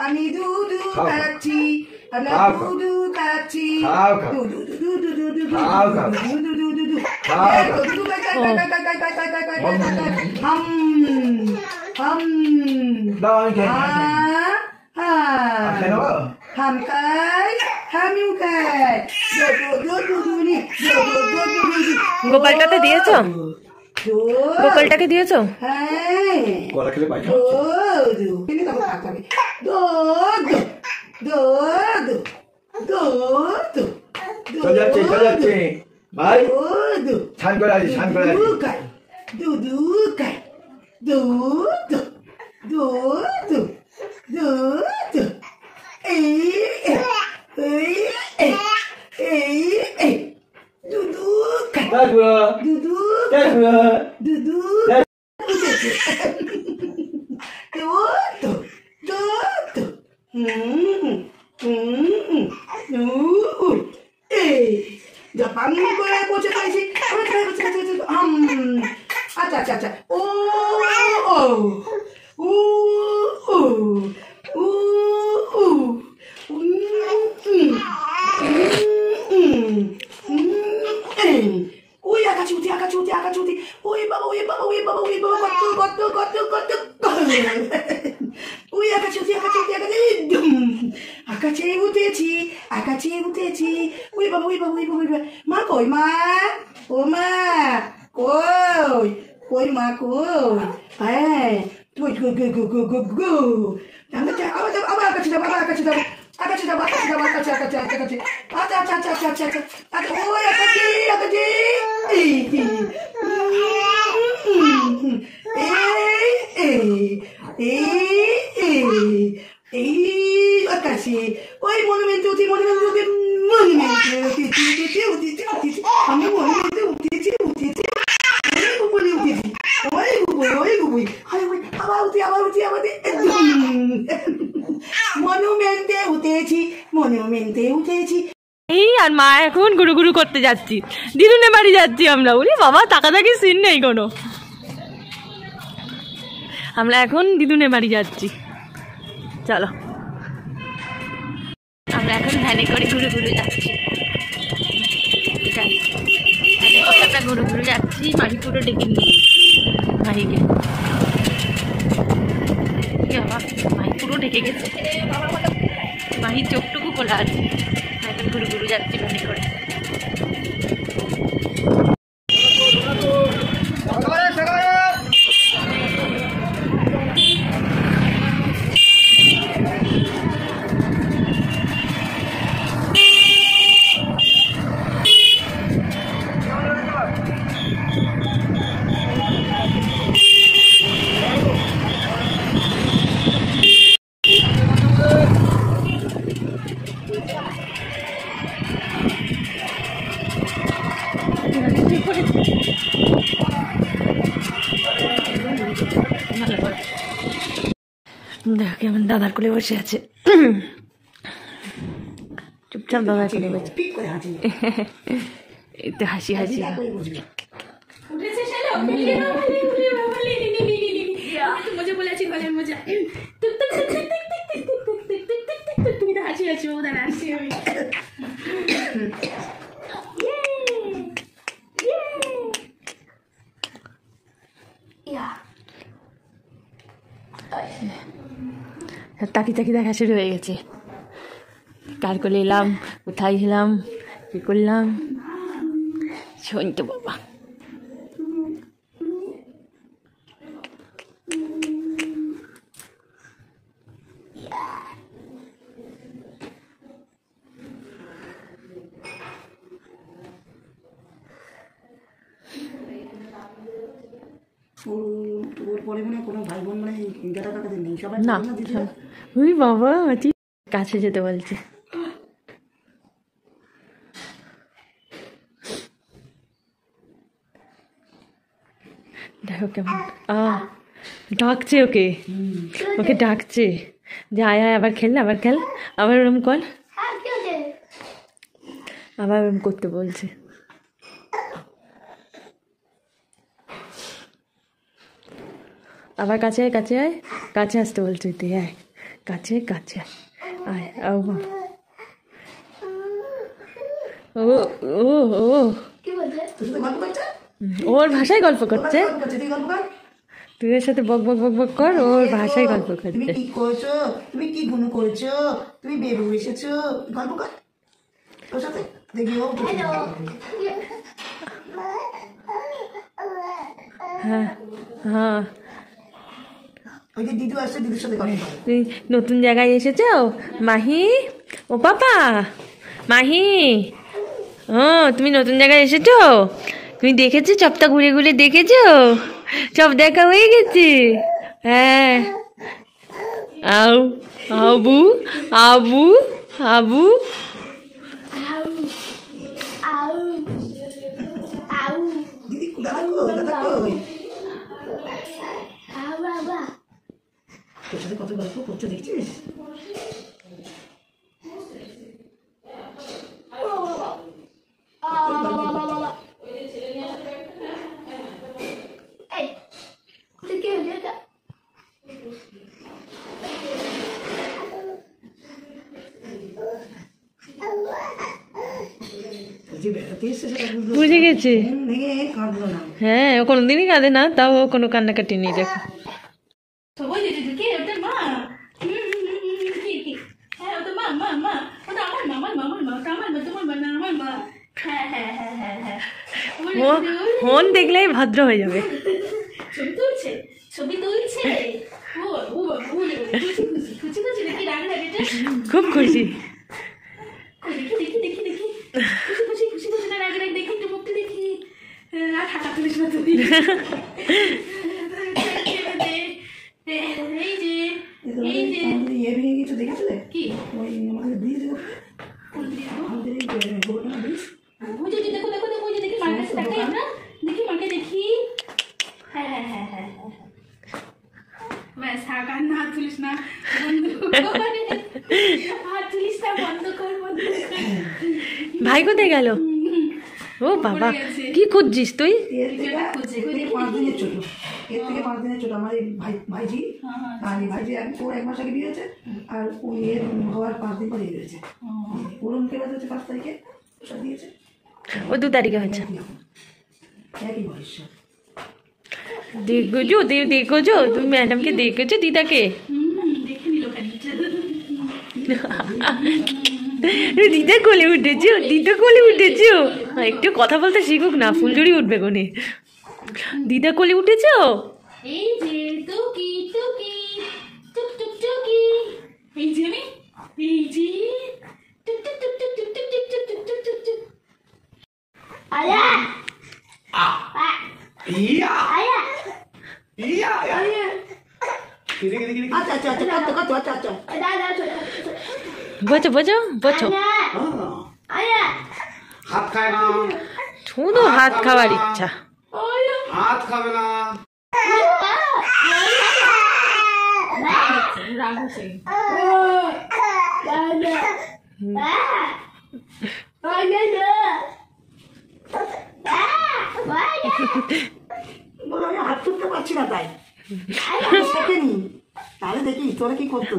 আমি দুধু খাচ্ছি আমরা দুধু খাচ্ছি হাম খাই হামিও খাই গোপালটাকে দিয়েছো? গোপালটাকে দিয়েছো? হ্যাঁ Japan করে বসে খাইছি আচ্ছা আচ্ছা আচ্ছা ও ও ও ও ও ওই আকাচুতি ওই বাবা কত ওই আকাচে উঠেছি ওই বাবা মা কই মা ও মা কই মা কই হ্যাঁ তুই আবার আকাচে যাবো আচ্ছা ওই আকাচে আকাশে ওই মনুমেন্টে আমি মনুমেন্টে উঠেছি মনুমেন্টে উঠেছি এই আর মা এখন গুরু গুরু করতে যাচ্ছি, দিদুনের বাড়ি যাচ্ছি আমরা। বলি বাবা তাকাতাকি সিন নেই কোনো, আমরা এখন দিদুনের বাড়ি যাচ্ছি। চলো আমরা এখন ভ্যানে করে ঘুরে ঘুরে যাচ্ছি, আমরা ঘুরে ঘুরে যাচ্ছি। মাহি পুরো ডেকে নিয়ে মাহিকে, মাহি পুরো ঢেকে গেছে, মাহির চোখটুকু খোলা আছে। এখন ঘুরে ঘুরে যাচ্ছি ভ্যানে করে। দেখো কেমন দাদার কোলে বসে আছে, চুপচাপ দাদার কোলে বসে একটু হাসি হাসি। তাকি তাকি দেখা শুরু হয়ে গেছে, কার কোলে এলাম, কোথায় এলাম, কি করলাম, শোন তো বাবা। না ওই বাবা কাছে যেতে বলছে। দেখো কেমন ডাকছে ওকে, ওকে ডাকছে যে আয় আয় আবার খেল, আবার খেল, আবার ওরম কর, আবার ওরম করতে বলছে। আবার কাছে আয়, কাছে আয়, কাছে আসতে বলছে, তুই আয় কাছে, কাছে আয়, ও ও ও ও ওর ভাষায় গল্প করছে। তুই এর সাথে বক বক বক বক কর, ওর ভাষায় গল্প করছে। তুমি কি করছো, তুমি কি গুণ করেছো, তুমি বেবু এসেছো, গল্প কর তোর সাথে দেখি। ও হ্যাঁ হ্যাঁ, ওই যে দিদু আসছে, দিদির সাথে গল্প কর। তুই নতুন জায়গায় এসেছো মাহি, ও পাপা মাহি, ও তুমি নতুন জায়গায় এসেছো, তুমি দেখেছো চপটা ঘুরে ঘুরে দেখেছো, চপ দেখা হয়ে গেছে। হ্যাঁ, আউ আবু আবু আবু, দিদি দাদা কই, দাদা কই, তোর সাথে কত গল্প করছো দেখছিস। বুঝে গেছে। কাঁদলো না। হ্যাঁ, ও কোনোদিনই কাঁদে না, তাও ও কোনো কান্নাকাটি নেই। দেখো ফোন দেখলেই ভদ্র হয়ে যাবে। ছবি তুলছে, ছবি তুলছে, খুব খুশি। দেখি দেখি দেখি দেখি, খুশি খুশি খুশি খুশি না, রাগ রাগ দেখি, একটু মুখটা দেখি, আর হাঁটা তুলিস না তুই। এই যে এই যে ইয়ে ভেঙে গেছে দেখেছিলে কি, ওই আমাদের ব্রিজ, কোন ব্রিজ গো? আমাদের এই গোবরডাঙ্গা ব্রিজ। ওই যে দেখো দেখো দেখো, ওই যে দেখি মার কাছে তাকাই আমরা, দেখি মাকে দেখি। হ্যাঁ হ্যাঁ হ্যাঁ হ্যাঁ হ্যাঁ, ব্যাস থাক, আর না হাত তুলিস না, বন্ধ কর, হাত তুলিস না, বন্ধ কর, বন্ধ কর। ভাই কোথায় গেল? ও বাবা, কি খুঁজছিস তুই? এর থেকে 5 দিনের ছোট, এর থেকে 5 দিনের ছোট আমার এই ভাইজি। আর এই ভাইজি ওর 1 মাস আগে বিয়ে হয়েছে, আর ওই এর হওয়ার 5 দিন পরে হয়েছে। ওরম কে বাদ হচ্ছে 5 তারিখে সব দিয়েছে, ও 2 তারিখে হচ্ছে। একই বয়স। দেখেছো, দেখেছো তুমি ম্যাডামকে, দেখেছো দিদাকে? দেখে নিল খানিকটা। দিদা কোলে উঠেছো, দিদা কোলে উঠেছো, একটু কথা বলতে শিখুক না, ফুলঝুরি উঠবে কোনে। দিদা কোলে উঠেছো? এই যে টুকি টুকি টুক টুক টুকি, এই যে আমি, এই যে টুক টুক টুক টুক টুক টুক টুক টুক টুক টুক টুক টুক। আয়া ইয়া আয়া ইয়া আয়া, কিরে কিরে কিরে আচ্ছা আচ্ছা আচ্ছা আচ্ছা আচ্ছা আচ্ছা দাদা বোঝো বোঝো বোঝো, আয়া হাত খায় না, শুধু হাত খাওয়ার ইচ্ছা। আয়া হাত খাবে না। রাগ হচ্ছে। বলো আমি হাত তুলতে পারছি না, তাই দেখে নি, তাহলে দেখি তোরা কি করতো।